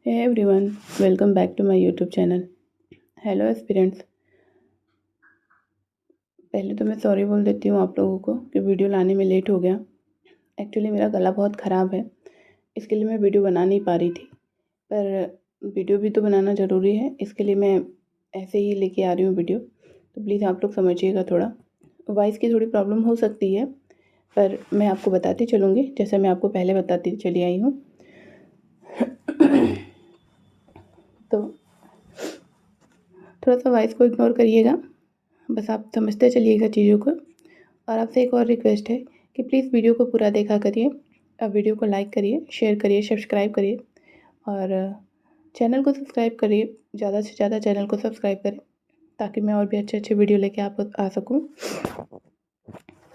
Hey everyone, welcome back to my YouTube channel. Hello aspirants. पहले तो मैं sorry बोल देती हूँ आप लोगों को कि वीडियो लाने में लेट हो गया। एक्चुअली मेरा गला बहुत ख़राब है, इसके लिए मैं वीडियो बना नहीं पा रही थी। पर वीडियो भी तो बनाना ज़रूरी है, इसके लिए मैं ऐसे ही लेके आ रही हूँ वीडियो। तो प्लीज़ आप लोग समझिएगा, थोड़ा वॉइस की थोड़ी प्रॉब्लम हो सकती है, पर मैं आपको बताती चलूँगी जैसे मैं आपको पहले बताती चली आई हूँ। तो थोड़ा सा वॉइस को इग्नोर करिएगा, बस आप समझते चलिएगा चीज़ों को। और आपसे एक और रिक्वेस्ट है कि प्लीज़ वीडियो को पूरा देखा करिए। अब वीडियो को लाइक करिए, शेयर करिए, सब्सक्राइब करिए और चैनल को सब्सक्राइब करिए। ज़्यादा से ज़्यादा चैनल को सब्सक्राइब करें ताकि मैं और भी अच्छे अच्छे वीडियो लेके आप आ सकूँ।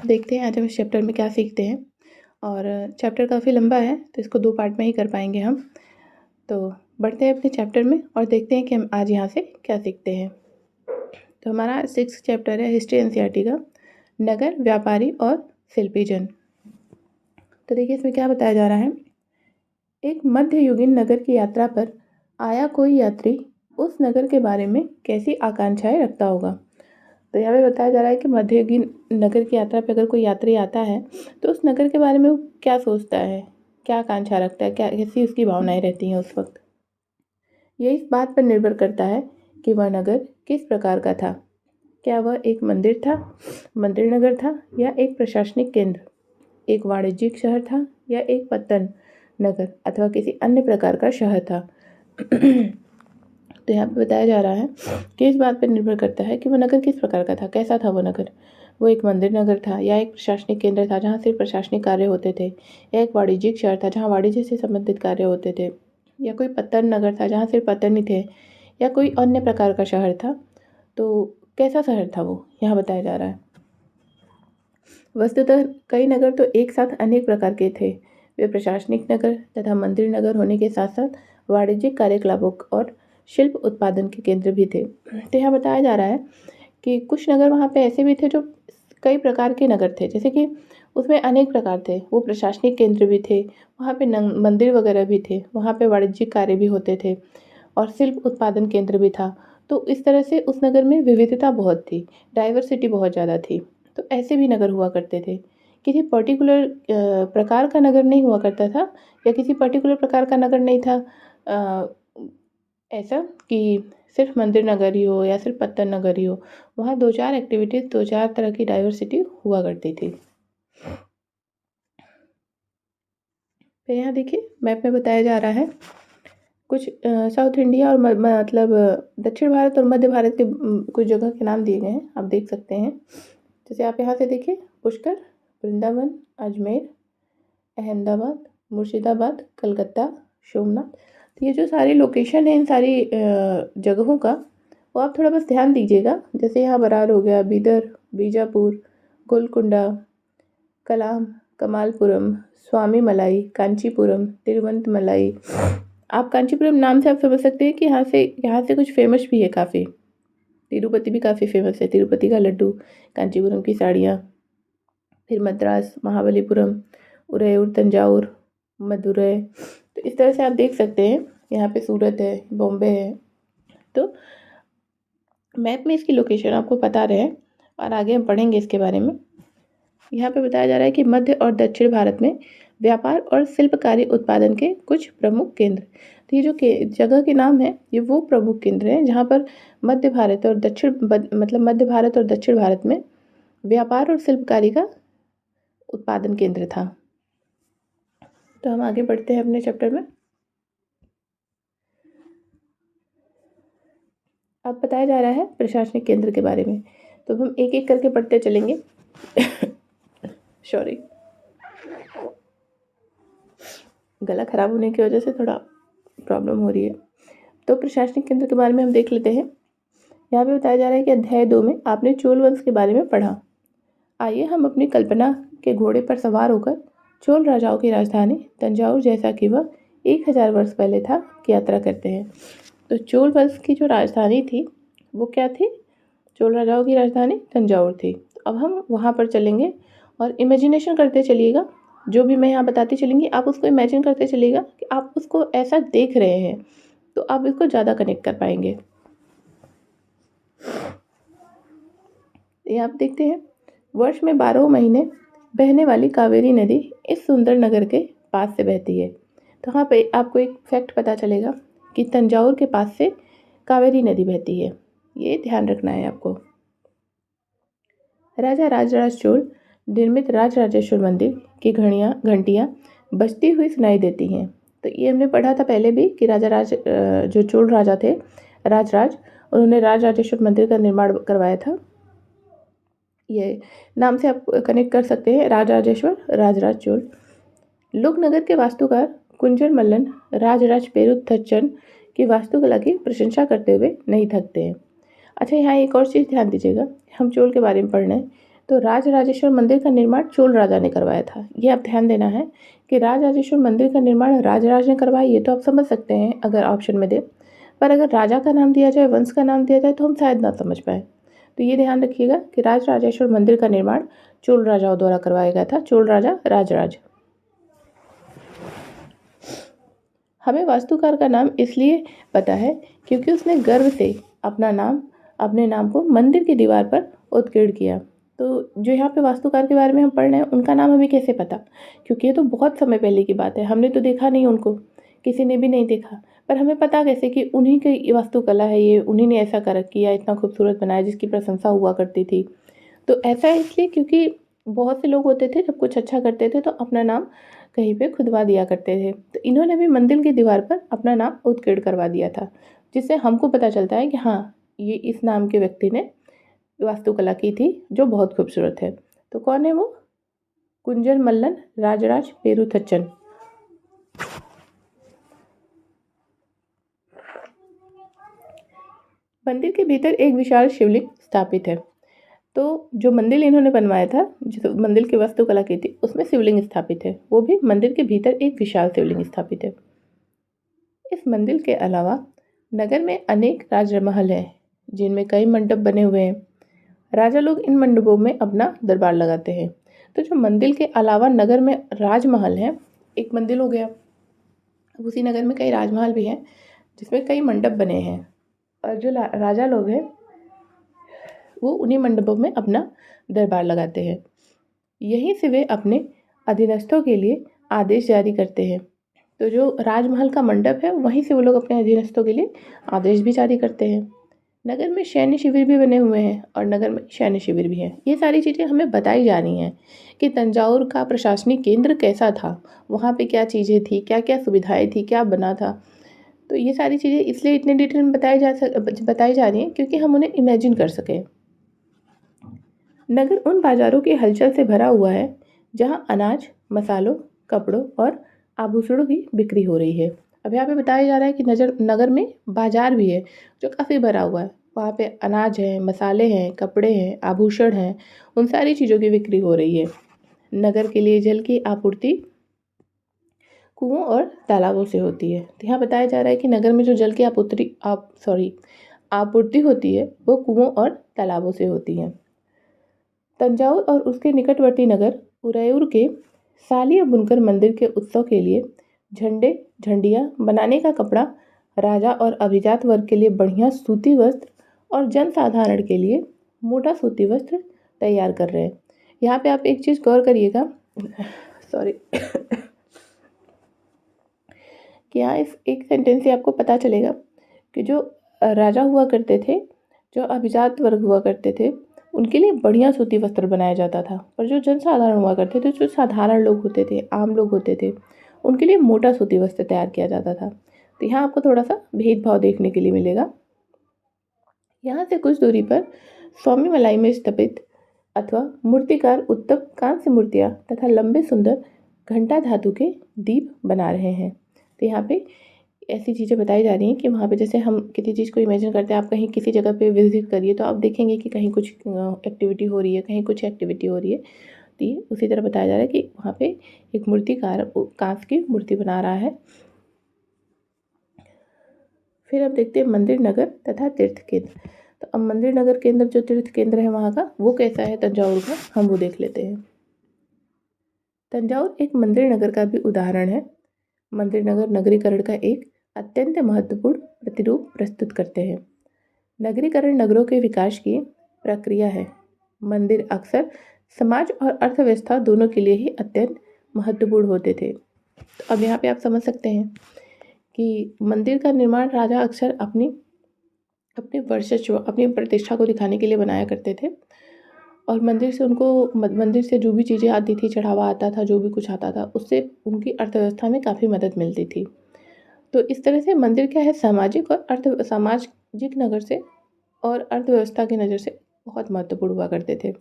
देखते हैं आज हम इस चैप्टर में क्या सीखते हैं। और चैप्टर काफ़ी लंबा है तो इसको 2 पार्ट में ही कर पाएंगे हम। तो बढ़ते हैं अपने चैप्टर में और देखते हैं कि हम आज यहाँ से क्या सीखते हैं। तो हमारा 6th चैप्टर है हिस्ट्री एनसीईआरटी का, नगर, व्यापारी और शिल्पी जन। तो देखिए इसमें क्या बताया जा रहा है। एक मध्ययुगीन नगर की यात्रा पर आया कोई यात्री उस नगर के बारे में कैसी आकांक्षाएं रखता होगा। तो यहाँ पे बताया जा रहा है कि मध्ययुगीन नगर की यात्रा पर अगर कोई यात्री आता है तो उस नगर के बारे में वो क्या सोचता है, क्या आकांक्षा रखता है, क्या कैसी उसकी भावनाएं रहती हैं उस वक्त। यह इस बात पर निर्भर करता है कि वह नगर किस प्रकार का था। क्या वह एक मंदिर था, मंदिर नगर था, या एक प्रशासनिक केंद्र, एक वाणिज्यिक शहर था, या एक पत्तन नगर अथवा किसी अन्य प्रकार का शहर था। तो यहाँ पे बताया जा रहा है कि इस बात पर निर्भर करता है कि वह नगर किस प्रकार का था, कैसा था वो नगर। वो एक मंदिर नगर था, या एक प्रशासनिक केंद्र था जहाँ सिर्फ प्रशासनिक कार्य होते थे, या एक वाणिज्यिक शहर था जहाँ वाणिज्य से संबंधित कार्य होते थे, या कोई पत्तन नगर था जहाँ सिर्फ पत्तन ही थे, या कोई अन्य प्रकार का शहर था। तो कैसा शहर था वो यहाँ बताया जा रहा है। वस्तुतः कई नगर तो एक साथ अनेक प्रकार के थे। वे प्रशासनिक नगर तथा मंदिर नगर होने के साथ साथ वाणिज्यिक कार्यकलापों और शिल्प उत्पादन के केंद्र भी थे। तो यहाँ बताया जा रहा है कि कुछ नगर वहाँ पे ऐसे भी थे जो कई प्रकार के नगर थे, जैसे कि उसमें अनेक प्रकार थे। वो प्रशासनिक केंद्र भी थे, वहाँ पे मंदिर वगैरह भी थे, वहाँ पे वाणिज्यिक कार्य भी होते थे और शिल्प उत्पादन केंद्र भी था। तो इस तरह से उस नगर में विविधता बहुत थी, डाइवर्सिटी बहुत ज़्यादा थी। तो ऐसे भी नगर हुआ करते थे। किसी पर्टिकुलर प्रकार का नगर नहीं हुआ करता था, या किसी पर्टिकुलर प्रकार का नगर नहीं था ऐसा कि सिर्फ मंदिर नगर ही हो या सिर्फ पत्तन नगर ही हो। वहाँ 2-4 एक्टिविटीज़, 2-4 तरह की डाइवर्सिटी हुआ करती थी। फिर यहाँ देखिए मैप में बताया जा रहा है कुछ साउथ इंडिया और मतलब दक्षिण भारत और मध्य भारत के कुछ जगह के नाम दिए गए हैं, आप देख सकते हैं। जैसे आप यहाँ से देखिए, पुष्कर, वृंदावन, अजमेर, अहमदाबाद, मुर्शिदाबाद, कलकत्ता, सोमनाथ। तो ये जो सारी लोकेशन है इन सारी जगहों का, वो आप थोड़ा बस ध्यान दीजिएगा। जैसे यहाँ बरार हो गया, बीदर, बीजापुर, गोलकुंडा, कलाम, कमालपुरम, स्वामी मलाई, कांचीपुरम, तिरुवंतमलाई। आप कांचीपुरम नाम से आप समझ सकते हैं कि यहाँ से कुछ फेमस भी है काफ़ी। तिरुपति भी काफ़ी फेमस है, तिरुपति का लड्डू, कांचीपुरम की साड़ियाँ। फिर मद्रास, महाबलीपुरम, उदयपुर, तंजावुर, मदुरै। तो इस तरह से आप देख सकते हैं। यहाँ पे सूरत है, बॉम्बे है। तो मैप में इसकी लोकेशन आपको पता रहे और आगे हम पढ़ेंगे इसके बारे में। यहाँ पे बताया जा रहा है कि मध्य और दक्षिण भारत में व्यापार और शिल्पकारी उत्पादन के कुछ प्रमुख केंद्र। तो ये जो जगह के नाम है, ये वो प्रमुख केंद्र हैं जहाँ पर मध्य भारत और मध्य भारत और दक्षिण भारत में व्यापार और शिल्पकारी का उत्पादन केंद्र था। तो हम आगे बढ़ते हैं अपने चैप्टर में। अब बताया जा रहा है प्रशासनिक केंद्र के बारे में, तो हम एक एक करके पढ़ते चलेंगे। सॉरी, गला खराब होने की वजह से थोड़ा प्रॉब्लम हो रही है। तो प्रशासनिक केंद्र के बारे में हम देख लेते हैं। यहाँ पे बताया जा रहा है कि अध्याय 2 में आपने चोल वंश के बारे में पढ़ा। आइए हम अपनी कल्पना के घोड़े पर सवार होकर चोल राजाओं की राजधानी तंजावुर, जैसा कि वह 1000 वर्ष पहले था, की यात्रा करते हैं। तो चोल वंश की जो राजधानी थी वो क्या थी? चोल राजाओं की राजधानी तंजावुर थी। तो अब हम वहाँ पर चलेंगे और इमेजिनेशन करते चलिएगा। जो भी मैं यहाँ बताती चलेंगी आप उसको इमेजिन करते चलिएगा कि आप उसको ऐसा देख रहे हैं। तो आप इसको ज़्यादा कनेक्ट कर पाएंगे। ये आप देखते हैं, वर्ष में 12 महीने बहने वाली कावेरी नदी इस सुंदर नगर के पास से बहती है। तो यहाँ पे आपको एक फैक्ट पता चलेगा कि तंजावुर के पास से कावेरी नदी बहती है, ये ध्यान रखना है आपको। राजा राजराज चोल निर्मित राजराजेश्वर मंदिर की घंटियाँ बजती हुई सुनाई देती हैं। तो ये हमने पढ़ा था पहले भी कि जो चोल राजा थे राजराज, उन्होंने राजराजेश्वर मंदिर का निर्माण करवाया था। ये नाम से आप कनेक्ट कर सकते हैं, राजराजेश्वर राजराज चोल। लोकनगर के वास्तुकार कुंजर मल्लन राजराज पेरुथच्चन की वास्तुकला की प्रशंसा करते हुए नहीं थकते हैं। अच्छा, यहाँ एक और चीज़ ध्यान दीजिएगा, हम चोल के बारे में पढ़ रहे हैं तो राजराजेश्वर मंदिर का निर्माण चोल राजा ने करवाया था। ये आप ध्यान देना है कि राजराजेश्वर मंदिर का निर्माण राजराज ने करवाया, ये तो आप समझ सकते हैं अगर ऑप्शन में दे, पर अगर राजा का नाम दिया जाए, वंश का नाम दिया जाए तो हम शायद ना समझ पाए। तो ये ध्यान रखिएगा कि राजराजेश्वर मंदिर का निर्माण चोल राजाओं द्वारा करवाया गया था, चोल राजा राजराज। हमें वास्तुकार का नाम इसलिए पता है क्योंकि उसने गर्व से अपने नाम को मंदिर की दीवार पर उत्कीर्ण किया। तो जो यहाँ पे वास्तुकार के बारे में हम पढ़ रहे हैं, उनका नाम हमें कैसे पता, क्योंकि ये तो बहुत समय पहले की बात है, हमने तो देखा नहीं उनको, किसी ने भी नहीं देखा, पर हमें पता कैसे कि उन्हीं की वास्तुकला है ये, उन्हीं ने ऐसा कर किया, इतना खूबसूरत बनाया जिसकी प्रशंसा हुआ करती थी। तो ऐसा इसलिए क्योंकि बहुत से लोग होते थे जब कुछ अच्छा करते थे तो अपना नाम कहीं पे खुदवा दिया करते थे। तो इन्होंने भी मंदिर की दीवार पर अपना नाम उत्कीर्ण करवा दिया था, जिससे हमको पता चलता है कि हाँ, ये इस नाम के व्यक्ति ने वास्तुकला की थी जो बहुत खूबसूरत है। तो कौन है वो? कुंजर मल्लन राजराज पेरुथच्चन। मंदिर के भीतर एक विशाल शिवलिंग स्थापित है। तो जो मंदिर इन्होंने बनवाया था, जिस मंदिर की वास्तुकला की थी, उसमें शिवलिंग स्थापित है, वो भी मंदिर के भीतर एक विशाल शिवलिंग स्थापित है। इस मंदिर के अलावा नगर में अनेक राजमहल हैं जिनमें कई मंडप बने हुए हैं। राजा लोग इन मंडपों में अपना दरबार लगाते हैं। तो जो मंदिर के अलावा नगर में राजमहल हैं, एक मंदिर हो गया, उसी नगर में कई राजमहल भी हैं जिसमें कई मंडप बने हैं, और जो राजा लोग हैं वो उन्हीं मंडपों में अपना दरबार लगाते हैं। यहीं से वे अपने अधीनस्थों के लिए आदेश जारी करते हैं। तो जो राजमहल का मंडप है, वहीं से वो लोग अपने अधीनस्थों के लिए आदेश भी जारी करते हैं। नगर में सैन्य शिविर भी बने हुए हैं और नगर में सैन्य शिविर भी हैं। ये सारी चीज़ें हमें बताई जा रही हैं कि तंजावुर का प्रशासनिक केंद्र कैसा था, वहाँ पे क्या चीज़ें थी, क्या क्या सुविधाएं थी, क्या बना था। तो ये सारी चीज़ें इसलिए इतने डिटेल में बताई जा रही हैं क्योंकि हम उन्हें इमेजिन कर सकें। नगर उन बाज़ारों की हलचल से भरा हुआ है जहाँ अनाज, मसालों, कपड़ों और आभूषणों की बिक्री हो रही है। अब यहाँ पे बताया जा रहा है कि नगर में बाज़ार भी है जो काफ़ी भरा हुआ है। वहाँ पे अनाज है, मसाले हैं, कपड़े हैं, आभूषण हैं, उन सारी चीज़ों की बिक्री हो रही है। नगर के लिए जल की आपूर्ति कुओं और तालाबों से होती है। तो यहाँ बताया जा रहा है कि नगर में जो जल की आपूर्ति होती है वो कुओं और तालाबों से होती है। तंजावुर और उसके निकटवर्ती नगर उरैयूर के सालिया बुनकर मंदिर के उत्सव के लिए झंडियाँ बनाने का कपड़ा राजा और अभिजात वर्ग के लिए बढ़िया सूती वस्त्र और जनसाधारण के लिए मोटा सूती वस्त्र तैयार कर रहे हैं। यहाँ पे आप एक चीज़ गौर करिएगा सॉरी कि यहाँ इस एक सेंटेंस से आपको पता चलेगा कि जो राजा हुआ करते थे, जो अभिजात वर्ग हुआ करते थे, उनके लिए बढ़िया सूती वस्त्र बनाया जाता था, और जो जनसाधारण हुआ करते थे, जो साधारण लोग होते थे, आम लोग होते थे, उनके लिए मोटा सूती वस्त्र तैयार किया जाता था। तो यहाँ आपको थोड़ा सा भेदभाव देखने के लिए मिलेगा। यहाँ से कुछ दूरी पर स्वामीमलाई में स्थापित अथवा मूर्तिकार उत्तम कांस्य मूर्तियाँ तथा लंबे सुंदर घंटा धातु के दीप बना रहे हैं। तो यहाँ पे ऐसी चीज़ें बताई जा रही हैं कि वहाँ पे जैसे हम किसी चीज़ को इमेजिन करते हैं, आप कहीं किसी जगह पे विजिट करिए तो आप देखेंगे कि कहीं कुछ एक्टिविटी हो रही है, कहीं कुछ एक्टिविटी हो रही है। तो ये उसी तरह बताया जा रहा है कि वहाँ पे एक मूर्तिकार कांच की मूर्ति बना रहा है। फिर अब देखते हैं मंदिर नगर तथा तीर्थ केंद्र। तो अब मंदिर नगर केंद्र जो तीर्थ केंद्र है वहाँ का, वो कैसा है तंजावुर का, हम वो देख लेते हैं। तंजावुर एक मंदिर नगर का भी उदाहरण है। मंदिर नगर नगरीकरण का एक अत्यंत महत्वपूर्ण प्रतिरूप प्रस्तुत करते हैं। नगरीकरण नगरों के विकास की प्रक्रिया है। मंदिर अक्सर समाज और अर्थव्यवस्था दोनों के लिए ही अत्यंत महत्वपूर्ण होते थे। तो अब यहाँ पे आप समझ सकते हैं कि मंदिर का निर्माण राजा अक्सर अपनी अपने वर्चस्व, अपनी प्रतिष्ठा को दिखाने के लिए बनाया करते थे। और मंदिर से जो भी चीज़ें आती थी, चढ़ावा आता था, जो भी कुछ आता था, उससे उनकी अर्थव्यवस्था में काफ़ी मदद मिलती थी। तो इस तरह से मंदिर क्या है, सामाजिक नज़र से और अर्थव्यवस्था की नज़र से बहुत महत्वपूर्ण हुआ करते थे।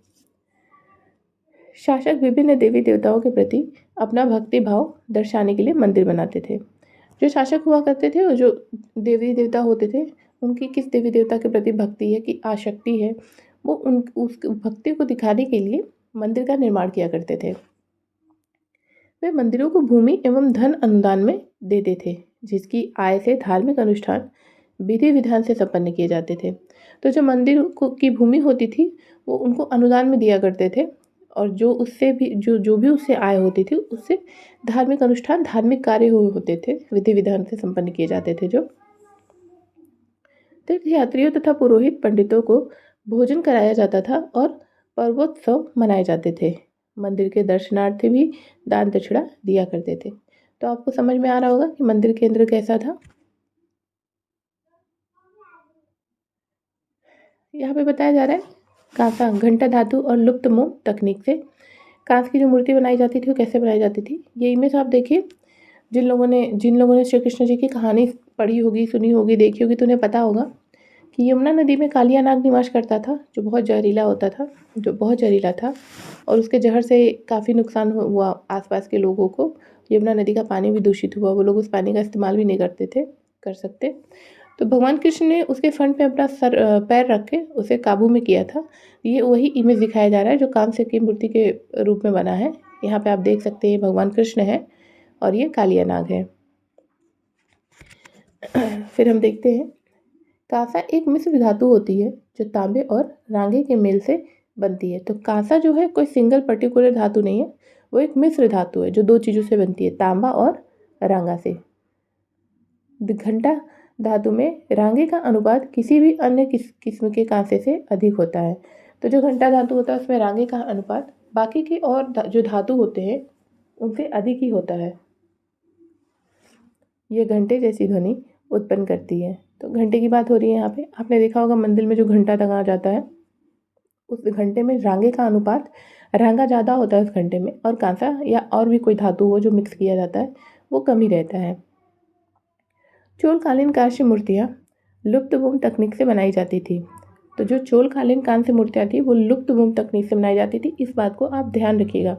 शासक विभिन्न देवी देवताओं के प्रति अपना भक्ति भाव दर्शाने के लिए मंदिर बनाते थे। जो शासक हुआ करते थे और जो देवी देवता होते थे, उनकी किस देवी देवता के प्रति भक्ति है, कि आसक्ति है, वो उस भक्ति को दिखाने के लिए मंदिर का निर्माण किया करते थे। वे मंदिरों को भूमि एवं धन अनुदान में देते थे, जिसकी आय से धार्मिक अनुष्ठान विधि विधान से संपन्न किए जाते थे। तो जो मंदिर की भूमि होती थी, वो उनको अनुदान में दिया करते थे, और जो भी उससे आय होती थी, उससे धार्मिक अनुष्ठान, धार्मिक कार्य होते थे, विधि विधान से संपन्न किए जाते थे। जो तीर्थयात्रियों तथा पुरोहित पंडितों को भोजन कराया जाता था और पर्वोत्सव मनाए जाते थे। मंदिर के दर्शनार्थी भी दान दक्षिणा दिया करते थे। तो आपको समझ में आ रहा होगा कि मंदिर केंद्र कैसा था। यहाँ पे बताया जा रहा है कांसा, घंटा धातु और लुप्त मोम तकनीक से कांस की जो मूर्ति बनाई जाती थी, वो कैसे बनाई जाती थी। ये इमेज आप देखिए, जिन लोगों ने श्री कृष्ण जी की कहानी पढ़ी होगी, सुनी होगी, देखी होगी, तो उन्हें पता होगा कि यमुना नदी में कालिया नाग निवास करता था, जो बहुत जहरीला था, और उसके जहर से काफ़ी नुकसान हुआ आसपास के लोगों को। यमुना नदी का पानी भी दूषित हुआ, वो लोग उस पानी का इस्तेमाल भी नहीं कर सकते। तो भगवान कृष्ण ने उसके फन पे अपना पैर रख के उसे काबू में किया था। ये वही इमेज दिखाया जा रहा है जो कांस्य की मूर्ति के रूप में बना है। यहाँ पे आप देख सकते हैं भगवान कृष्ण है और ये कालिया नाग है। फिर हम देखते हैं, कांसा एक मिश्र धातु होती है जो तांबे और रांगे के मेल से बनती है। तो कांसा जो है कोई सिंगल पर्टिकुलर धातु नहीं है, वो एक मिश्र धातु है जो दो चीज़ों से बनती है, तांबा और रांगा से। घंटा धातु में रांगे का अनुपात किसी भी अन्य किस्म के कांसे से अधिक होता है। तो जो घंटा धातु होता है उसमें रांगे का अनुपात बाकी के और जो धातु होते हैं उनसे अधिक ही होता है। ये घंटे जैसी ध्वनि उत्पन्न करती है। तो घंटे की बात हो रही है यहाँ पे। आपने देखा होगा मंदिर में जो घंटा टंगा जाता है, उस घंटे में रांगे का अनुपात, रांगा ज़्यादा होता है उस घंटे में, और कांसा या और भी कोई धातु हो जो मिक्स किया जाता है वो कम ही रहता है। चोलकालीन कांस्य मूर्तियाँ लुप्त मोम तकनीक से बनाई जाती थी। तो जो चोलकालीन कांस्य मूर्तियाँ थी वो लुप्त मोम तकनीक से बनाई जाती थी। इस बात को आप ध्यान रखिएगा।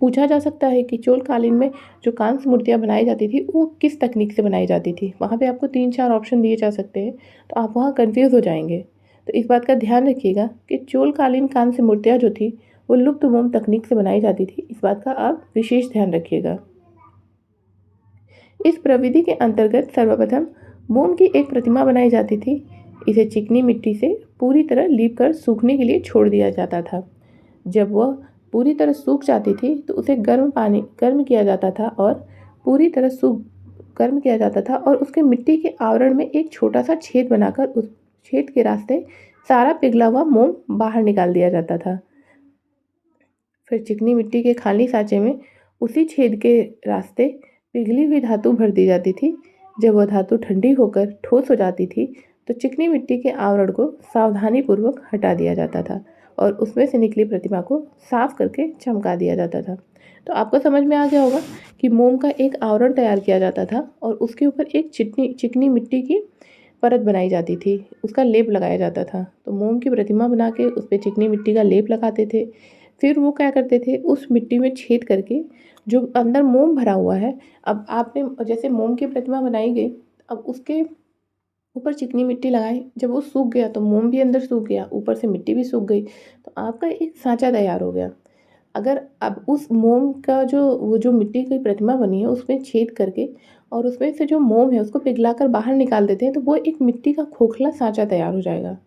पूछा जा सकता है कि चोलकालीन में जो कांस्य मूर्तियाँ बनाई जाती थी वो किस तकनीक से बनाई जाती थी। वहाँ पे आपको 3-4 ऑप्शन दिए जा सकते हैं, तो आप वहाँ कन्फ्यूज़ हो जाएंगे। तो इस बात का ध्यान रखिएगा कि चोलकालीन कांस्य मूर्तियाँ जो थी वो लुप्त मोम तकनीक से बनाई जाती थी। इस बात का आप विशेष ध्यान रखिएगा। इस प्रविधि के अंतर्गत सर्वप्रथम मोम की एक प्रतिमा बनाई जाती थी। इसे चिकनी मिट्टी से पूरी तरह लीप कर सूखने के लिए छोड़ दिया जाता था। जब वह पूरी तरह सूख जाती थी तो उसे गर्म किया जाता था और उसके मिट्टी के आवरण में एक छोटा सा छेद बनाकर उस छेद के रास्ते सारा पिघला हुआ मोम बाहर निकाल दिया जाता था। फिर चिकनी मिट्टी के खाली सांचे में उसी छेद के रास्ते पिघली हुई धातु भर दी जाती थी। जब वह धातु ठंडी होकर ठोस हो जाती थी तो चिकनी मिट्टी के आवरण को सावधानीपूर्वक हटा दिया जाता था और उसमें से निकली प्रतिमा को साफ करके चमका दिया जाता था। तो आपको समझ में आ गया होगा कि मोम का एक आवरण तैयार किया जाता था और उसके ऊपर एक चिकनी मिट्टी की परत बनाई जाती थी, उसका लेप लगाया जाता था। तो मोम की प्रतिमा बना के उस पर चिकनी मिट्टी का लेप लगाते थे। फिर वो क्या करते थे, उस मिट्टी में छेद करके जो अंदर मोम भरा हुआ है, अब आपने जैसे मोम की प्रतिमा बनाई गई, अब उसके ऊपर चिकनी मिट्टी लगाई, जब वो सूख गया तो मोम भी अंदर सूख गया, ऊपर से मिट्टी भी सूख गई, तो आपका एक सांचा तैयार हो गया। अगर अब उस मोम का जो मिट्टी की प्रतिमा बनी है उसमें छेद करके और उसमें से जो मोम है उसको पिघलाकर बाहर निकाल देते हैं तो वो एक मिट्टी का खोखला सांचा तैयार हो जाएगा।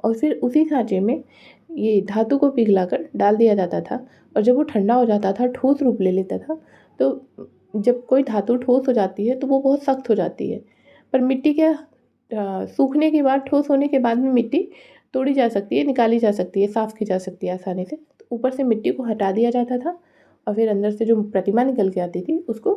और फिर उसी सांचे में ये धातु को पिघलाकर डाल दिया जाता था और जब वो ठंडा हो जाता था, ठोस रूप ले लेता था। तो जब कोई धातु ठोस हो जाती है तो वो बहुत सख्त हो जाती है, पर मिट्टी के सूखने के बाद, ठोस होने के बाद में मिट्टी तोड़ी जा सकती है, निकाली जा सकती है, साफ़ की जा सकती है आसानी से। तो ऊपर से मिट्टी को हटा दिया जाता था और फिर अंदर से जो प्रतिमा निकल के आती थी उसको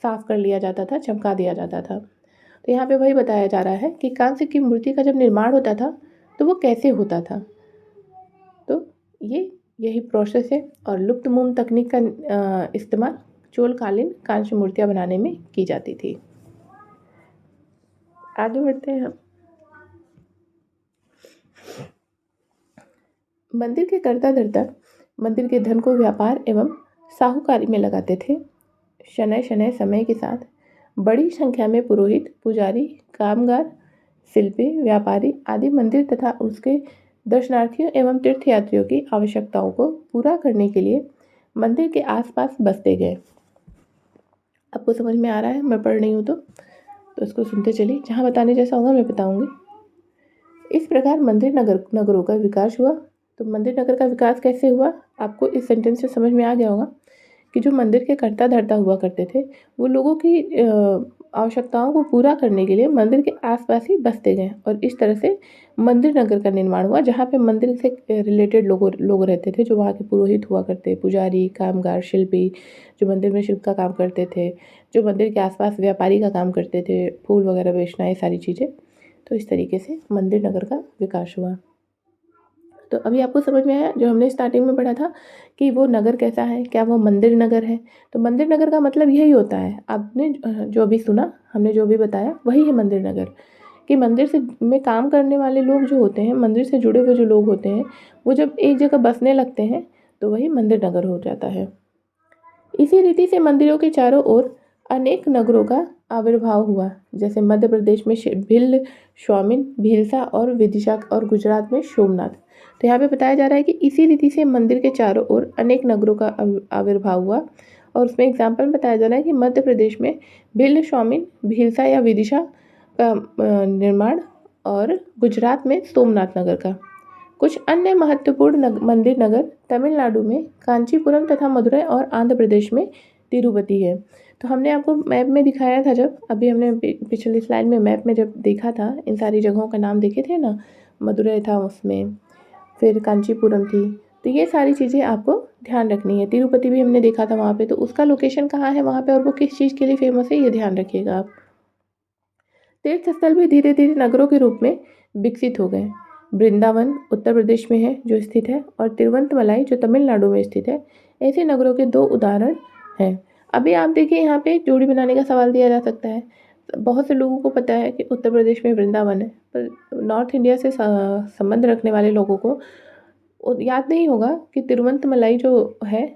साफ़ कर लिया जाता था, चमका दिया जाता था। तो यहाँ पे वही बताया जा रहा है कि कांस्य की मूर्ति का जब निर्माण होता था तो वो कैसे होता था। तो यही प्रोसेस है और लुप्त मोम तकनीक का इस्तेमाल चोलकालीन कांस्य मूर्तियाँ बनाने में की जाती थी। आगे बढ़ते हैं हम। मंदिर के कर्ता धर्ता मंदिर के धन को व्यापार एवं साहूकारी में लगाते थे। शनय शनय समय के साथ बड़ी संख्या में पुरोहित, पुजारी, कामगार, शिल्पी, व्यापारी आदि मंदिर तथा उसके दर्शनार्थियों एवं तीर्थयात्रियों की आवश्यकताओं को पूरा करने के लिए मंदिर के आसपास बसते गए। आपको समझ में आ रहा है? मैं पढ़ रही हूँ तो इसको सुनते चलिए, जहाँ बताने जैसा होगा मैं बताऊँगी। इस प्रकार मंदिर नगरों का विकास हुआ। तो मंदिर नगर का विकास कैसे हुआ, आपको इस सेंटेंस से समझ में आ गया होगा कि जो मंदिर के कर्ता धर्ता हुआ करते थे वो लोगों की आवश्यकताओं को पूरा करने के लिए मंदिर के आसपास ही बसते गए और इस तरह से मंदिर नगर का निर्माण हुआ, जहाँ पे मंदिर से रिलेटेड लोग रहते थे, जो वहाँ के पुरोहित हुआ करते, पुजारी, कामगार, शिल्पी, जो मंदिर में शिल्प का काम करते थे, जो मंदिर के आसपास व्यापारी का काम करते थे, फूल वगैरह बेचना, ये सारी चीज़ें। तो इस तरीके से मंदिर नगर का विकास हुआ। तो अभी आपको समझ में आया जो हमने स्टार्टिंग में पढ़ा था कि वो नगर कैसा है, क्या वो मंदिर नगर है। तो मंदिर नगर का मतलब यही होता है, आपने जो अभी सुना, हमने जो भी बताया वही है मंदिर नगर। कि मंदिर से में काम करने वाले लोग जो होते हैं, मंदिर से जुड़े हुए जो लोग होते हैं, वो जब एक जगह बसने लगते हैं तो वही मंदिर नगर हो जाता है। इसी रीति से मंदिरों के चारों ओर अनेक नगरों का आविर्भाव हुआ, जैसे मध्य प्रदेश में भिल्ल, स्वामिन, भीलसा और विदिशा और गुजरात में सोमनाथ। तो यहाँ पे बताया जा रहा है कि इसी रीति से मंदिर के चारों ओर अनेक नगरों का आविर्भाव हुआ और उसमें एग्जाम्पल बताया जा रहा है कि मध्य प्रदेश में भिल्ल, स्वामिन, भीलसा या विदिशा का निर्माण और गुजरात में सोमनाथ नगर का। कुछ अन्य महत्वपूर्ण मंदिर नगर तमिलनाडु में कांचीपुरम तथा मदुरई और आंध्र प्रदेश में तिरुपति है। तो हमने आपको मैप में दिखाया था, जब अभी हमने पिछली स्लाइड में मैप में जब देखा था, इन सारी जगहों का नाम देखे थे ना, मदुरई था उसमें, फिर कांचीपुरम थी। तो ये सारी चीज़ें आपको ध्यान रखनी है। तिरुपति भी हमने देखा था वहाँ पे, तो उसका लोकेशन कहाँ है वहाँ पे और वो किस चीज़ के लिए फेमस है, ये ध्यान रखिएगा आप। तीर्थ स्थल भी धीरे धीरे नगरों के रूप में विकसित हो गए। वृंदावन उत्तर प्रदेश में है जो स्थित है, और तिरुवंतमलाई जो तमिलनाडु में स्थित है। ऐसे नगरों के दो उदाहरण हैं। अभी आप देखिए, यहाँ पे जोड़ी बनाने का सवाल दिया जा सकता है। बहुत से लोगों को पता है कि उत्तर प्रदेश में वृंदावन है, पर नॉर्थ इंडिया से संबंध रखने वाले लोगों को याद नहीं होगा कि तिरुवंतमलाई जो है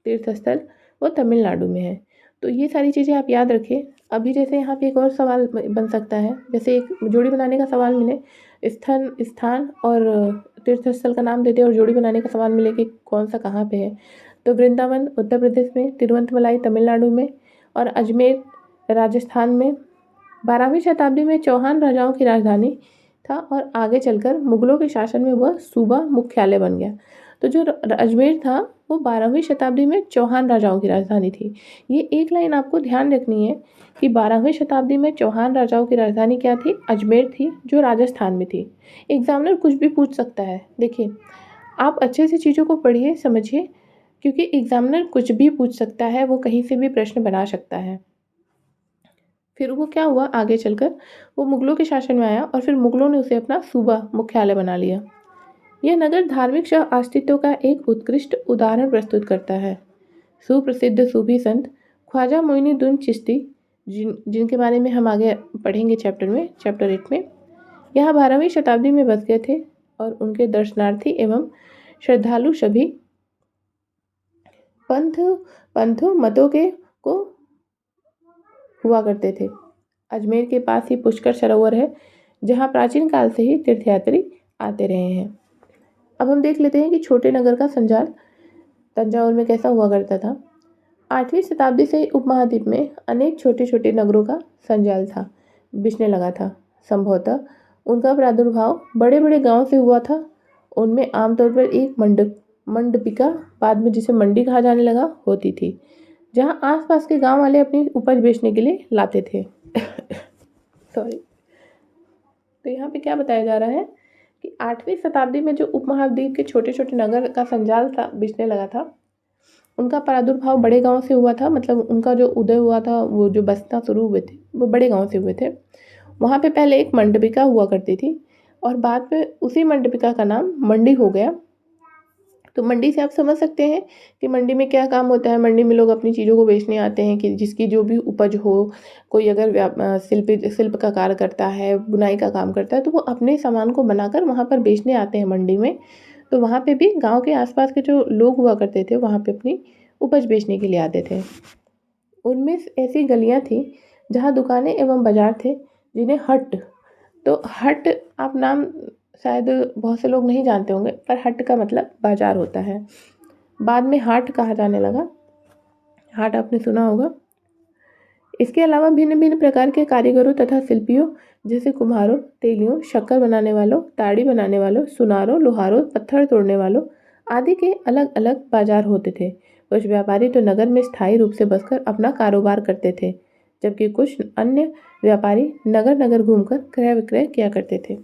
तीर्थ स्थल, वो तमिलनाडु में है। तो ये सारी चीज़ें आप याद रखिए। अभी जैसे यहाँ पे एक और सवाल बन सकता है, जैसे एक जोड़ी बनाने का सवाल मिले, स्थान और तीर्थ स्थल का नाम दे दे और जोड़ी बनाने का सवाल मिले कि कौन सा कहाँ पे है। तो वृंदावन उत्तर प्रदेश में, तिरुवंतमलाई तमिलनाडु में और अजमेर राजस्थान में 12वीं शताब्दी में चौहान राजाओं की राजधानी था और आगे चलकर मुगलों के शासन में वह सूबा मुख्यालय बन गया। तो जो अजमेर था वो 12वीं शताब्दी में चौहान राजाओं की राजधानी थी। ये एक लाइन आपको ध्यान रखनी है कि 12वीं शताब्दी में चौहान राजाओं की राजधानी क्या थी, अजमेर थी, जो राजस्थान में थी। एग्जामिनर कुछ भी पूछ सकता है। देखिए, आप अच्छे से चीज़ों को पढ़िए, समझिए, क्योंकि एग्जामिनर कुछ भी पूछ सकता है, वो कहीं से भी प्रश्न बना सकता है। फिर वो क्या हुआ, आगे चलकर वो मुगलों के शासन में आया और फिर मुगलों ने उसे अपना सूबा मुख्यालय बना लिया। यह नगर धार्मिक अस्तित्व का एक उत्कृष्ट उदाहरण प्रस्तुत करता है। सुप्रसिद्ध सूफी संत ख्वाजा मोइनुद्दीन चिश्ती, जिनके बारे में हम आगे पढ़ेंगे चैप्टर 8 में, यहाँ 12वीं शताब्दी में बस गए थे और उनके दर्शनार्थी एवं श्रद्धालु सभी पंथों मतों के को हुआ करते थे। अजमेर के पास ही पुष्कर सरोवर है, जहाँ प्राचीन काल से ही तीर्थयात्री आते रहे हैं। अब हम देख लेते हैं कि छोटे नगर का संजाल तंजावुर में कैसा हुआ करता था। 8वीं शताब्दी से उपमहाद्वीप में अनेक छोटे छोटे नगरों का संजाल था, बिछने लगा था। संभवतः उनका प्रादुर्भाव बड़े बड़े गांव से हुआ था। उनमें आमतौर पर एक मंडपिका, बाद में जिसे मंडी कहा जाने लगा, होती थी, जहां आसपास के गांव वाले अपनी उपज बेचने के लिए लाते थे। सॉरी। तो यहाँ पे क्या बताया जा रहा है कि 8वीं शताब्दी में जो उपमहाद्वीप के छोटे-छोटे नगर का संजाल था बिछने लगा था, उनका प्रादुर्भाव बड़े गाँव से हुआ था। मतलब उनका जो उदय हुआ था, वो जो बसना शुरू हुए थे, वो बड़े गाँव से हुए थे। वहाँ पे पहले एक मंडपिका हुआ करती थी और बाद में उसी मंडपिका का नाम मंडी हो गया। तो मंडी से आप समझ सकते हैं कि मंडी में क्या काम होता है। मंडी में लोग अपनी चीज़ों को बेचने आते हैं कि जिसकी जो भी उपज हो। कोई अगर शिल्प का कार्य करता है, बुनाई का काम करता है, तो वो अपने सामान को बनाकर वहाँ पर बेचने आते हैं मंडी में। तो वहाँ पे भी गाँव के आसपास के जो लोग हुआ करते थे, वहाँ पे अपनी उपज बेचने के लिए आते थे। उनमें ऐसी गलियाँ थी जहाँ दुकानें एवं बाजार थे, जिन्हें हट, तो हट आप नाम शायद बहुत से लोग नहीं जानते होंगे, पर हट का मतलब बाजार होता है। बाद में हाट कहा जाने लगा। हाट आपने सुना होगा। इसके अलावा भिन्न भिन्न प्रकार के कारीगरों तथा शिल्पियों जैसे कुम्हारों, तेलियों, शक्कर बनाने वालों, ताड़ी बनाने वालों, सुनारों, लोहारों, पत्थर तोड़ने वालों आदि के अलग अलग बाजार होते थे। कुछ व्यापारी तो नगर में स्थायी रूप से बसकर अपना कारोबार करते थे, जबकि कुछ अन्य व्यापारी नगर नगर घूमकर क्रय विक्रय किया करते थे।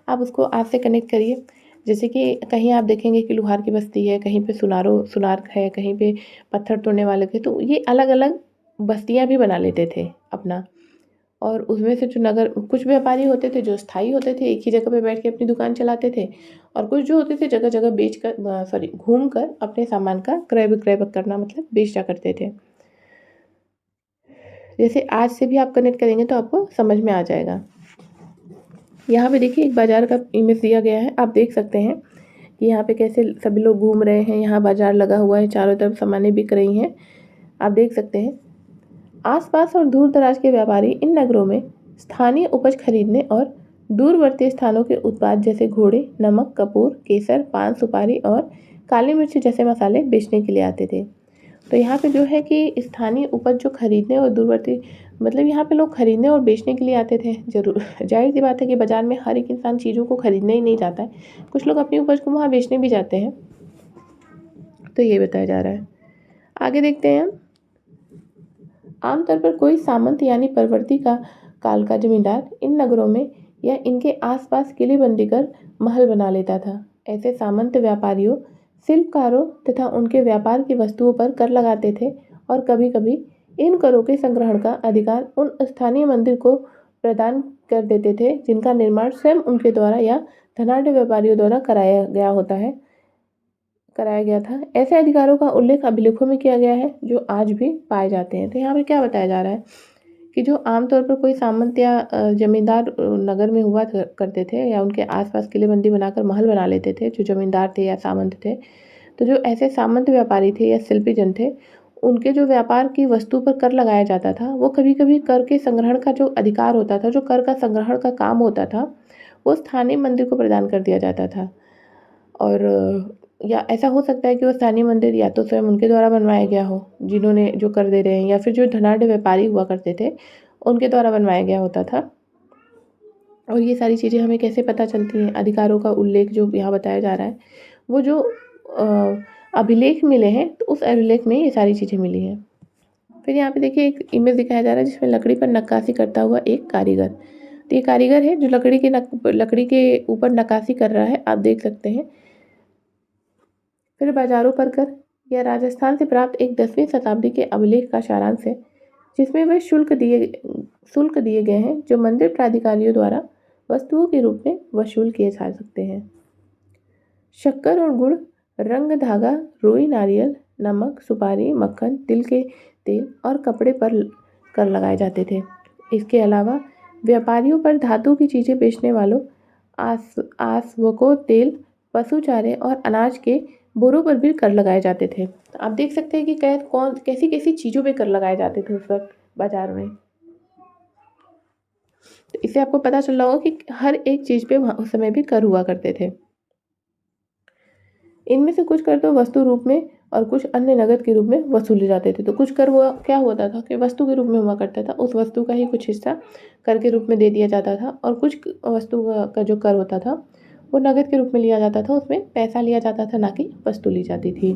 आप उसको आज से कनेक्ट करिए। जैसे कि कहीं आप देखेंगे कि लोहार की बस्ती है, कहीं पे सुनार है, कहीं पे पत्थर तोड़ने वाले थे, तो ये अलग अलग बस्तियाँ भी बना लेते थे अपना। और उसमें से जो नगर कुछ व्यापारी होते थे जो स्थायी होते थे, एक ही जगह पे बैठ के अपनी दुकान चलाते थे, और कुछ जो होते थे जगह जगह घूम कर अपने सामान का क्रय विक्रय करना, मतलब बेचा करते थे। जैसे आज से भी आप कनेक्ट करेंगे तो आपको समझ में आ जाएगा। यहाँ पे देखिए एक बाजार का इमेज दिया गया है। आप देख सकते हैं कि यहाँ पे कैसे सभी लोग घूम रहे हैं। यहाँ बाजार लगा हुआ है, चारों तरफ सामानें बिक रही हैं, आप देख सकते हैं। आसपास और दूर दराज के व्यापारी इन नगरों में स्थानीय उपज खरीदने और दूरवर्ती स्थानों के उत्पाद जैसे घोड़े, नमक, कपूर, केसर, पान, सुपारी और काली मिर्च जैसे मसाले बेचने के लिए आते थे। तो यहाँ पे जो है कि स्थानीय उपज जो खरीदने और दूरवर्ती, मतलब यहाँ पे लोग खरीदने और बेचने के लिए आते थे। जरूर जाहिर सी बात है कि बाजार में हर एक इंसान चीज़ों को खरीदने ही नहीं जाता है, कुछ लोग अपनी उपज को वहाँ बेचने भी जाते हैं। तो ये बताया जा रहा है। आगे देखते हैं हम। आमतौर पर कोई सामंत यानी परवर्ती का काल का जमींदार इन नगरों में या इनके आसपास किलेबंदी कर महल बना लेता था। ऐसे सामंत व्यापारियों, शिल्पकारों तथा उनके व्यापार की वस्तुओं पर कर लगाते थे और कभी कभी इन करों के संग्रहण का अधिकार उन स्थानीय मंदिर को प्रदान कर देते थे जिनका निर्माण स्वयं उनके द्वारा या धनाढ्य व्यापारियों द्वारा कराया गया था। ऐसे अधिकारों का उल्लेख अभिलेखों में किया गया है जो आज भी पाए जाते हैं। तो यहाँ पे क्या बताया जा रहा है कि जो आमतौर पर कोई सामंत या जमींदार नगर में हुआ करते थे या उनके आसपास किलेबंदी बनाकर महल बना लेते थे, जो जमींदार थे या सामंत थे, तो जो ऐसे सामंत व्यापारी थे या शिल्पी जन थे, उनके जो व्यापार की वस्तु पर कर लगाया जाता था, वो कभी कभी कर के संग्रहण का जो अधिकार होता था, जो कर का संग्रहण का काम होता था, वो स्थानीय मंदिर को प्रदान कर दिया जाता था। और या ऐसा हो सकता है कि वो स्थानीय मंदिर या तो स्वयं उनके द्वारा बनवाया गया हो, जिन्होंने जो कर दे रहे हैं, या फिर जो धनाढ्य व्यापारी हुआ करते थे उनके द्वारा बनवाया गया होता था। और ये सारी चीज़ें हमें कैसे पता चलती हैं? अधिकारों का उल्लेख जो यहाँ बताया जा रहा है, वो जो अभिलेख मिले हैं, तो उस अभिलेख में ये सारी चीज़ें मिली हैं। फिर यहाँ पे देखिए एक इमेज दिखाया जा रहा है जिसमें लकड़ी पर नक्काशी करता हुआ एक कारीगर। तो ये कारीगर है जो लकड़ी के ऊपर नक्काशी कर रहा है, आप देख सकते हैं। फिर बाजारों पर कर, यह राजस्थान से प्राप्त एक 10वीं शताब्दी के अभिलेख का सारांश है, जिसमें वे शुल्क दिए गए हैं जो मंदिर प्राधिकारियों द्वारा वस्तुओं के रूप में वसूल किए जा सकते हैं। शक्कर और गुड़, रंग, धागा, रुई, नारियल, नमक, सुपारी, मक्खन, तिल के तेल और कपड़े पर कर लगाए जाते थे। इसके अलावा व्यापारियों पर धातु की चीज़ें बेचने वालों, आसवकों, तेल, पशु चारे और अनाज के बोरों पर भी कर लगाए जाते थे। तो आप देख सकते हैं कि कैसी कैसी चीज़ों पे कर लगाए जाते थे उस वक्त बाजार में। तो इससे आपको पता चल रहा होगा कि हर एक चीज़ पे उस समय भी कर हुआ करते थे। इनमें से कुछ कर तो वस्तु रूप में और कुछ अन्य नगद के रूप में वसूले जाते थे। तो कुछ कर हुआ क्या होता था कि वस्तु के रूप में हुआ करता था, उस वस्तु का ही कुछ हिस्सा कर के रूप में दे दिया जाता था, और कुछ वस्तु का जो कर होता था वो नगद के रूप में लिया जाता था, उसमें पैसा लिया जाता था, ना कि वस्तु ली जाती थी।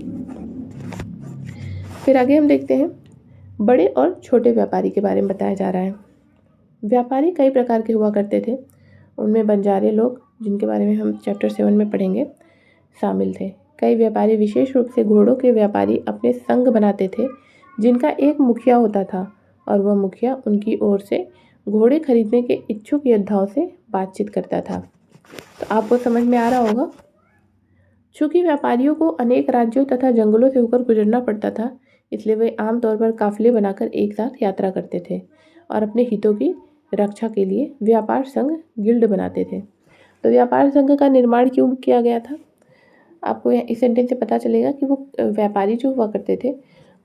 फिर आगे हम देखते हैं बड़े और छोटे व्यापारी के बारे में बताया जा रहा है। व्यापारी कई प्रकार के हुआ करते थे। उनमें बंजारे लोग, जिनके बारे में हम चैप्टर 7 में पढ़ेंगे, शामिल थे। कई व्यापारी, विशेष रूप से घोड़ों के व्यापारी, अपने संघ बनाते थे जिनका एक मुखिया होता था और वह मुखिया उनकी ओर से घोड़े खरीदने के इच्छुक योद्धाओं से बातचीत करता था। तो आपको समझ में आ रहा होगा। चूंकि व्यापारियों को अनेक राज्यों तथा जंगलों से होकर गुजरना पड़ता था, इसलिए वे आमतौर पर काफिले बनाकर एक साथ यात्रा करते थे और अपने हितों की रक्षा के लिए व्यापार संघ, गिल्ड बनाते थे। तो व्यापार संघ का निर्माण क्यों किया गया था? आपको इस सेंटेंस से पता चलेगा कि वो व्यापारी जो हुआ करते थे,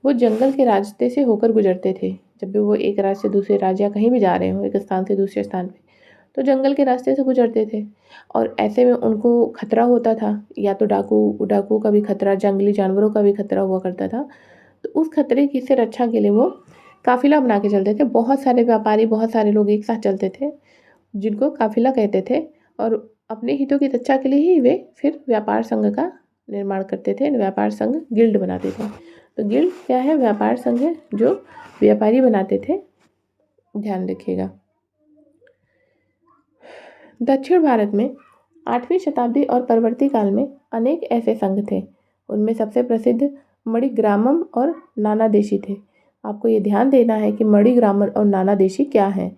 वो जंगल के रास्ते से होकर गुजरते थे। जब भी वो एक राज्य से दूसरे राज्य या कहीं भी जा रहे हो, एक स्थान से दूसरे स्थान पे, तो जंगल के रास्ते से गुजरते थे और ऐसे में उनको खतरा होता था, या तो डाकू का भी खतरा, जंगली जानवरों का भी खतरा हुआ करता था। तो उस खतरे की से रक्षा के लिए वो काफिला बना के चलते थे। बहुत सारे व्यापारी, बहुत सारे लोग एक साथ चलते थे, जिनको काफिला कहते थे, और अपने हितों की रक्षा के लिए ही वे फिर व्यापार संघ का निर्माण करते थे, व्यापार संघ, गिल्ड बनाते थे। तो गिल्ड क्या है? व्यापार संघ है जो व्यापारी बनाते थे। ध्यान रखिएगा। दक्षिण भारत में 8वीं शताब्दी और परवर्ती काल में अनेक ऐसे संघ थे। उनमें सबसे प्रसिद्ध मणिग्रामम और नानादेशी थे। आपको ये ध्यान देना है कि मणिग्रामम और नानादेशी क्या है।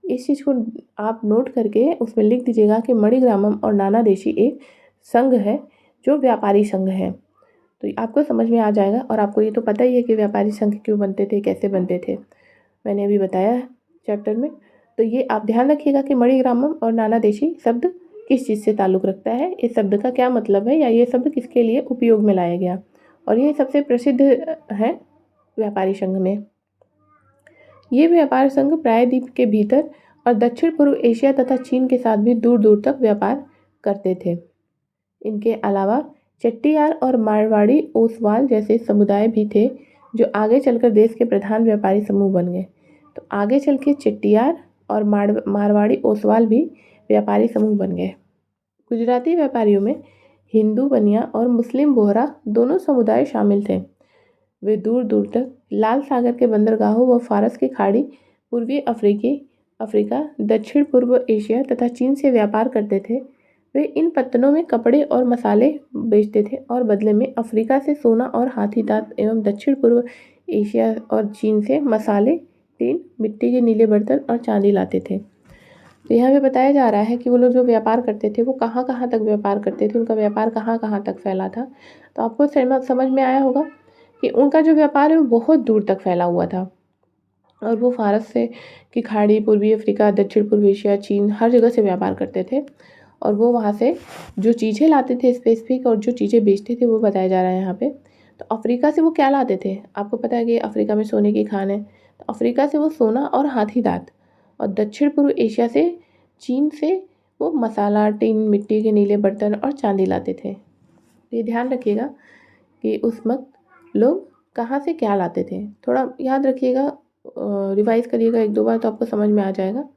इस चीज़ को आप नोट करके उसमें लिख दीजिएगा कि मणिग्रामम और नानादेशी एक संघ है जो व्यापारी संघ है। तो आपको समझ में आ जाएगा। और आपको ये तो पता ही है कि व्यापारी संघ क्यों बनते थे, कैसे बनते थे, मैंने अभी बताया है चैप्टर में। तो ये आप ध्यान रखिएगा कि मणिग्रामम और नानादेशी शब्द किस चीज़ से ताल्लुक़ रखता है, इस शब्द का क्या मतलब है, या ये शब्द किसके लिए उपयोग में लाया गया। और ये सबसे प्रसिद्ध है व्यापारी संघ में। ये व्यापार संघ प्रायद्वीप के भीतर और दक्षिण पूर्व एशिया तथा चीन के साथ भी दूर दूर तक व्यापार करते थे। इनके अलावा चेट्टियार और मारवाड़ी ओसवाल जैसे समुदाय भी थे, जो आगे चलकर देश के प्रधान व्यापारी समूह बन गए। तो आगे चल के चेट्टियार और मारवाड़ी ओसवाल भी व्यापारी समूह बन गए। गुजराती व्यापारियों में हिंदू बनिया और मुस्लिम बोहरा दोनों समुदाय शामिल थे। वे दूर दूर तक लाल सागर के बंदरगाहों व फारस की खाड़ी, पूर्वी अफ्रीका, दक्षिण पूर्व एशिया तथा चीन से व्यापार करते थे। वे इन पत्तनों में कपड़े और मसाले बेचते थे और बदले में अफ्रीका से सोना और हाथी दांत एवं दक्षिण पूर्व एशिया और चीन से मसाले, टीन, मिट्टी के नीले बर्तन और चांदी लाते थे। तो यहाँ पे बताया जा रहा है कि वो लोग जो व्यापार करते थे वो कहाँ कहाँ तक व्यापार करते थे, उनका व्यापार कहाँ कहाँ तक फैला था। तो आपको समझ में आया होगा कि उनका जो व्यापार है वो बहुत दूर तक फैला हुआ था और वो फारस से की खाड़ी, पूर्वी अफ्रीका, दक्षिण पूर्व एशिया, चीन, हर जगह से व्यापार करते थे। और वो वहाँ से जो चीज़ें लाते थे स्पेसिफिक और जो चीज़ें बेचते थे वो बताया जा रहा है यहाँ पे। तो अफ्रीका से वो क्या लाते थे? आपको पता है कि अफ्रीका में सोने की खान है, तो अफ्रीका से वो सोना और हाथी दांत, और दक्षिण पूर्व एशिया से, चीन से वो मसाला, टिन, मिट्टी के नीले बर्तन और चांदी लाते थे। ये ध्यान रखिएगा कि उस वक्त लोग कहाँ से क्या लाते थे। थोड़ा याद रखिएगा, रिवाइज करिएगा एक दो बार तो आपको समझ में आ जाएगा।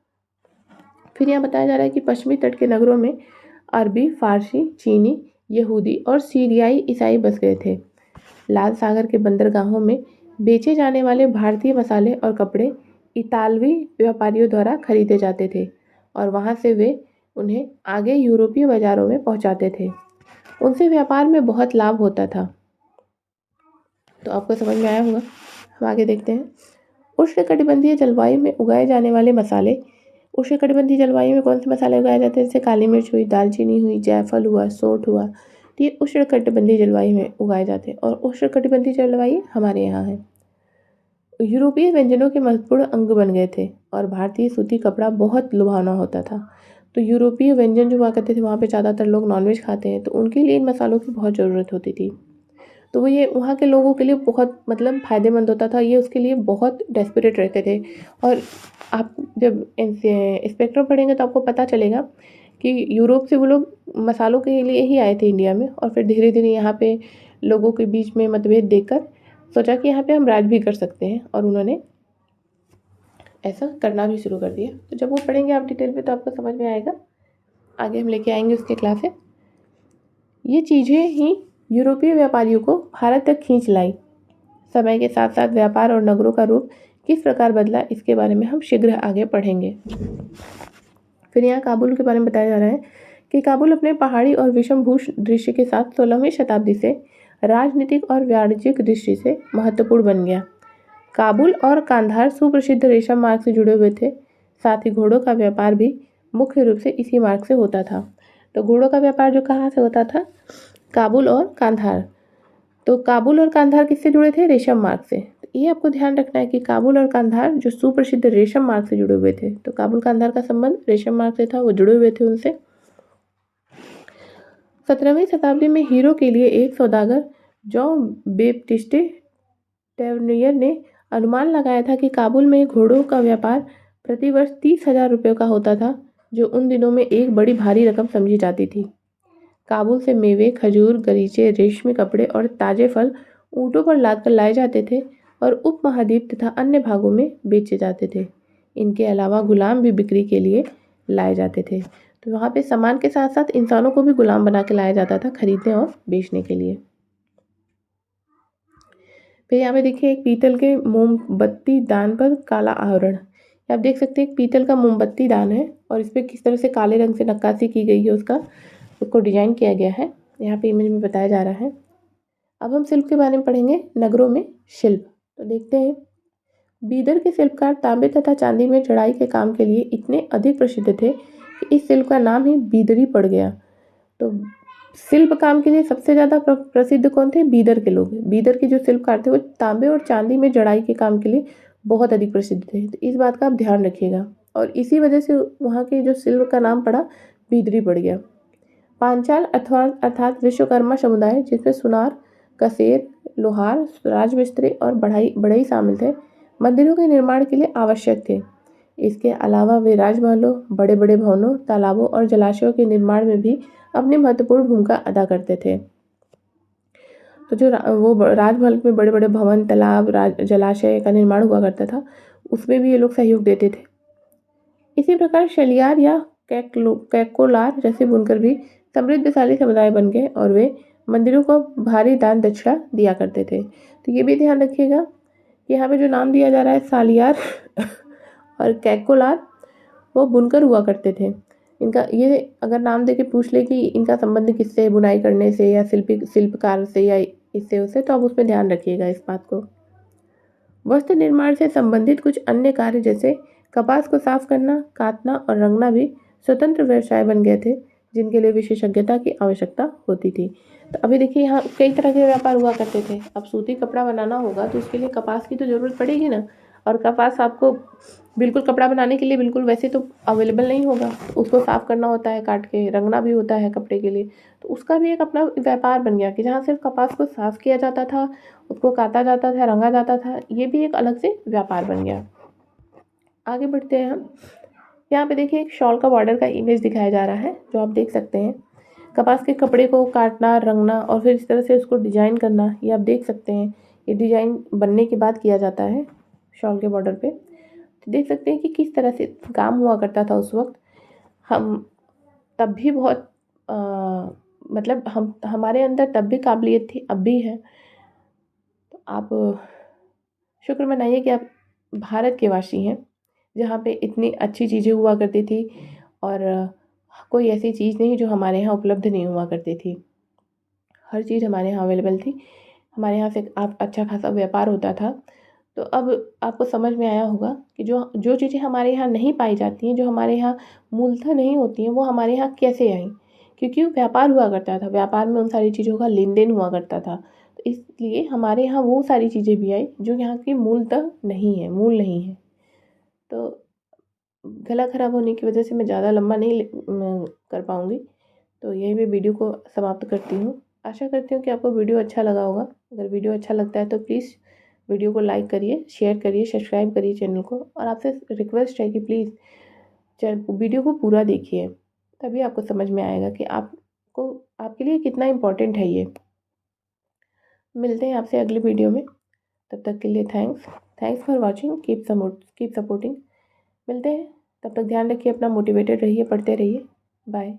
फिर यहाँ बताया जा रहा है कि पश्चिमी तट के नगरों में अरबी, फारसी, चीनी, यहूदी और सीरियाई ईसाई बस गए थे। लाल सागर के बंदरगाहों में बेचे जाने वाले भारतीय मसाले और कपड़े इतालवी व्यापारियों द्वारा खरीदे जाते थे और वहाँ से वे उन्हें आगे यूरोपीय बाज़ारों में पहुँचाते थे। उनसे व्यापार में बहुत लाभ होता था। तो आपको समझ में आया होगा। हम आगे देखते हैं। उष्णकटिबंधीय जलवायु में उगाए जाने वाले मसाले। उष्णकटिबंधीय जलवायु में कौन से मसाले उगाए जाते हैं? जैसे काली मिर्च हुई, दालचीनी हुई, जायफल हुआ, सौंठ हुआ। तो ये उष्णकटिबंधीय जलवायु में उगाए जाते हैं और उष्णकटिबंधीय जलवायु हमारे यहाँ है। यूरोपीय व्यंजनों के महत्वपूर्ण अंग बन गए थे और भारतीय सूती कपड़ा बहुत लुभावना होता था। तो यूरोपीय व्यंजन जो हुआ करते थे, वहाँ पे ज़्यादातर लोग नॉनवेज खाते हैं, तो उनके लिए इन मसालों की बहुत ज़रूरत होती थी। तो वो ये वहाँ के लोगों के लिए बहुत मतलब फ़ायदेमंद होता था, ये उसके लिए बहुत डेस्परेट रहते थे। और आप जब स्पेक्ट्रम पढ़ेंगे तो आपको पता चलेगा कि यूरोप से वो लोग मसालों के लिए ही आए थे इंडिया में, और फिर धीरे धीरे यहाँ पे लोगों के बीच में मतभेद देखकर सोचा कि यहाँ पे हम राज भी कर सकते हैं, और उन्होंने ऐसा करना भी शुरू कर दिया। तो जब वो पढ़ेंगे आप डिटेल में तो आपको समझ में आएगा, आगे हम लेके आएंगे उसके क्लास है। ये चीज़ें ही यूरोपीय व्यापारियों को भारत तक खींच लाई। समय के साथ साथ व्यापार और नगरों का रूप किस प्रकार बदला, इसके बारे में हम शीघ्र आगे पढ़ेंगे। फिर यहाँ काबुल के बारे में बताया जा रहा है कि काबुल अपने पहाड़ी और विषमभूष दृश्य के साथ 16वीं शताब्दी से राजनीतिक और वाणिज्यिक दृष्टि से महत्वपूर्ण बन गया। काबुल और कांधार सुप्रसिद्ध रेशम मार्ग से जुड़े हुए थे। साथ ही घोड़ों का व्यापार भी मुख्य रूप से इसी मार्ग से होता था। तो घोड़ों का व्यापार जो कहाँ से होता था? काबुल और कांधार। तो काबुल और कांधार किससे जुड़े थे? रेशम मार्ग से। तो ये आपको ध्यान रखना है कि काबुल और कांधार जो सुप्रसिद्ध रेशम मार्ग से जुड़े हुए थे, तो काबुल कांधार का संबंध रेशम मार्ग से था, वो जुड़े हुए थे उनसे। 17वीं शताब्दी में हीरो के लिए एक सौदागर जॉन बेप्टिस्टे टेवर्नियर ने अनुमान लगाया था कि काबुल में घोड़ों का व्यापार प्रतिवर्ष 30,000 रुपये का होता था, जो उन दिनों में एक बड़ी भारी रकम समझी जाती थी। काबुल से मेवे, खजूर, गलीचे, रेशमी कपड़े और ताजे फल ऊँटों पर लादकर लाए जाते थे और उपमहाद्वीप तथा अन्य भागों में बेचे जाते थे। इनके अलावा गुलाम भी बिक्री के लिए लाए जाते थे। तो वहाँ पे सामान के साथ साथ इंसानों को भी गुलाम बना के लाया जाता था खरीदने और बेचने के लिए। फिर यहाँ पे देखिए एक पीतल के मोमबत्ती दान पर काला आवरण। आप देख सकते हैं एक पीतल का मोमबत्ती दान है और इस पर किस तरह से काले रंग से नक्काशी की गई है, उसको डिजाइन किया गया है, यहाँ पे इमेज में बताया जा रहा है। अब हम शिल्प के बारे में पढ़ेंगे, नगरों में शिल्प। तो देखते हैं, बीदर के शिल्पकार तांबे तथा चांदी में जड़ाई के काम के लिए इतने अधिक प्रसिद्ध थे कि इस शिल्प का नाम ही बीदरी पड़ गया। तो शिल्प काम के लिए सबसे ज़्यादा प्रसिद्ध कौन थे? बीदर के लोग। बीदर के जो शिल्पकार थे वो तांबे और चांदी में जड़ाई के काम के लिए बहुत अधिक प्रसिद्ध थे। तो इस बात का आप ध्यान रखिएगा और इसी वजह से वहाँ के जो शिल्प का नाम पड़ा बीदरी पड़ गया। पांचाल अर्थात विश्वकर्मा समुदाय, जिसमें सुनार, कसेर, लोहार, राजमिस्त्री और बढ़ई शामिल थे, मंदिरों के निर्माण के लिए आवश्यक थे। इसके अलावा वे राजमहलों, बड़े बड़े भवनों, तालाबों और जलाशयों के निर्माण में भी अपनी महत्वपूर्ण भूमिका अदा करते थे। तो जो वो राजमहल में बड़े बड़े भवन, तालाब, जलाशय का निर्माण हुआ करता था, उसमें भी ये लोग सहयोग देते थे। इसी प्रकार शलियार या कैकोलार जैसे बुनकर भी समृद्धशाली समुदाय बन गए और वे मंदिरों को भारी दान दक्षिणा दिया करते थे। तो ये भी ध्यान रखिएगा, यहाँ पे जो नाम दिया जा रहा है सालियार और कैकोलार, वो बुनकर हुआ करते थे। इनका ये अगर नाम देके पूछ ले कि इनका संबंध किससे है, बुनाई करने से या शिल्पकार से या इससे उससे, तो आप उसमें ध्यान रखिएगा इस बात को। वस्त्र निर्माण से संबंधित कुछ अन्य कार्य जैसे कपास को साफ करना, काटना और रंगना भी स्वतंत्र व्यवसाय बन गए थे, जिनके लिए विशेषज्ञता की आवश्यकता होती थी। तो अभी देखिए यहाँ कई तरह के व्यापार हुआ करते थे। अब सूती कपड़ा बनाना होगा तो उसके लिए कपास की तो ज़रूरत पड़ेगी ना, और कपास आपको बिल्कुल कपड़ा बनाने के लिए बिल्कुल वैसे तो अवेलेबल नहीं होगा, उसको साफ़ करना होता है, काट के रंगना भी होता है कपड़े के लिए। तो उसका भी एक अपना व्यापार बन गया कि जहाँ सिर्फ कपास को साफ़ किया जाता था, उसको काटा जाता था, रंगा जाता था, ये भी एक अलग से व्यापार बन गया। आगे बढ़ते हैं हम। यहाँ पे देखिए एक शॉल का बॉर्डर का इमेज दिखाया जा रहा है, जो आप देख सकते हैं। कपास के कपड़े को काटना, रंगना और फिर इस तरह से उसको डिजाइन करना, ये आप देख सकते हैं। ये डिजाइन बनने के बाद किया जाता है शॉल के बॉर्डर पे। तो देख सकते हैं कि किस तरह से काम हुआ करता था उस वक्त। हम तब भी बहुत मतलब हम हमारे अंदर तब भी काबिलियत थी, अब भी है। तो आप शुक्र मनाइए कि आप भारत के वासी हैं, जहाँ पे इतनी अच्छी चीज़ें हुआ करती थी और कोई ऐसी चीज़ नहीं जो हमारे यहाँ उपलब्ध नहीं हुआ करती थी। हर चीज़ हमारे यहाँ अवेलेबल थी। हमारे यहाँ से आप अच्छा खासा व्यापार होता था। तो अब आपको समझ में आया होगा कि जो जो चीज़ें हमारे यहाँ नहीं पाई जाती हैं, जो हमारे यहाँ मूलतः नहीं होती हैं, वो हमारे यहाँ कैसे आई? क्योंकि व्यापार हुआ करता था, व्यापार में उन सारी चीज़ों का लेन-देन हुआ करता था। तो इसलिए हमारे यहाँ वो सारी चीज़ें भी आई जो यहाँ की मूलतः नहीं है, मूल नहीं है। तो गला ख़राब होने की वजह से मैं ज़्यादा लंबा नहीं कर पाऊँगी, तो यहीं पे वीडियो को समाप्त करती हूँ। आशा करती हूँ कि आपको वीडियो अच्छा लगा होगा। अगर वीडियो अच्छा लगता है तो प्लीज़ वीडियो को लाइक करिए, शेयर करिए, सब्सक्राइब करिए चैनल को, और आपसे रिक्वेस्ट है कि प्लीज़ वीडियो को पूरा देखिए, तभी आपको समझ में आएगा कि आपको आपके लिए कितना इम्पोर्टेंट है ये। मिलते हैं आपसे अगले वीडियो में, तब तक के लिए thanks for watching, keep supporting. मिलते हैं, तब तक ध्यान रखिए अपना, मोटिवेटेड रहिए, पढ़ते रहिए। बाय।